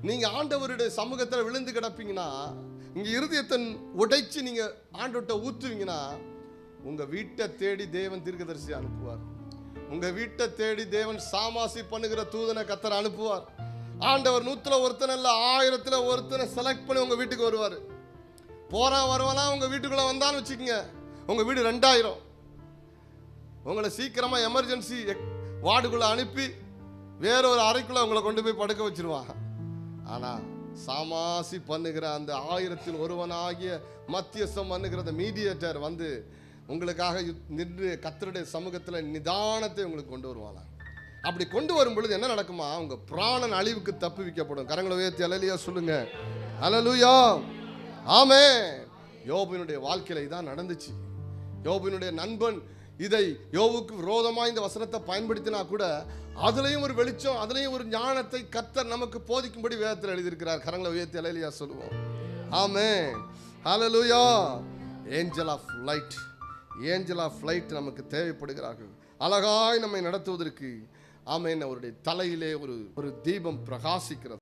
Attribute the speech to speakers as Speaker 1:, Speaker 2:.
Speaker 1: நீங்க ஆண்டவருடைய சமூகத்தில் விழுந்து கிடப்பீங்கன்னா, இங்க இருதயத்தை உடைச்சு நீங்க ஆண்டவர்கிட்ட ஊத்துவீங்கன்னா, உங்க வீட்டை தேடி தேவன் தீர்க்கதரிசி அனுப்புவார். உங்க வீட்டை தேடி தேவன் சாமாசி பண்ணுகிற தூதனை கர்த்தர் அனுப்புவார். ஆண்டவர் 100ல ஒருத்தன் இல்ல 1000ல ஒருத்தனை செலக்ட் பண்ணி உங்க வீட்டுக்கு வருவார். போறான் வருவானா உங்க வீட்டுக்குள்ள வந்தான்னு வச்சுக்கோங்க, உங்க வீடு 2000. உங்களை சீக்கிரமா எமர்ஜென்சி வார்டுக்குள்ள அனுப்பி வேற ஒரு அறைக்குள்ள உங்களை கொண்டு போய் படுக்க வச்சிருவாங்க. ஆனா சாமாசி பண்ணுகிற அந்த 1000ல் ஒருவனாகிய மத்தியஸ்தம் பண்ணுகிற மீடியேட்டர் வந்து உங்களுக்காக நின்று கர்த்தருடைய சமூகத்தில் நிதானத்தை உங்களுக்கு கொண்டு வருவாங்க. அப்படி கொண்டு வரும் பொழுது என்ன நடக்குமா, உங்க பிராணன் அழிவுக்கு தப்புவிக்கப்படும். கரங்களை உயர்த்தி அல்லேலூயா சொல்லுங்க. அல்லேலூயா, ஆமென். யோபுவினுடைய வாழ்க்கையில இதான் நடந்துச்சு. யோபுவினுடைய நண்பன் இதை யோபுக்கு விரோதமா இந்த வசனத்தை பயன்படுத்தினா கூட அதுலயும் ஒரு வெளிச்சம், அதுலயும் ஒரு ஞானத்தை கர்த்தர் நமக்கு போதிக்கும்படி வேதத்தில் எழுதியிருக்கிறார். கரங்களை உயர்த்தி அல்லேலூயா சொல்லுவோம். Amen, hallelujah. Angel of light, angel of light நமக்கு தேவைப்படுகிறார்கள். அழகாய் நம்மை நடத்துவதற்கு. ஆமென். அவருடைய தலையிலே ஒரு தீபம் பிரகாசிக்கிறது.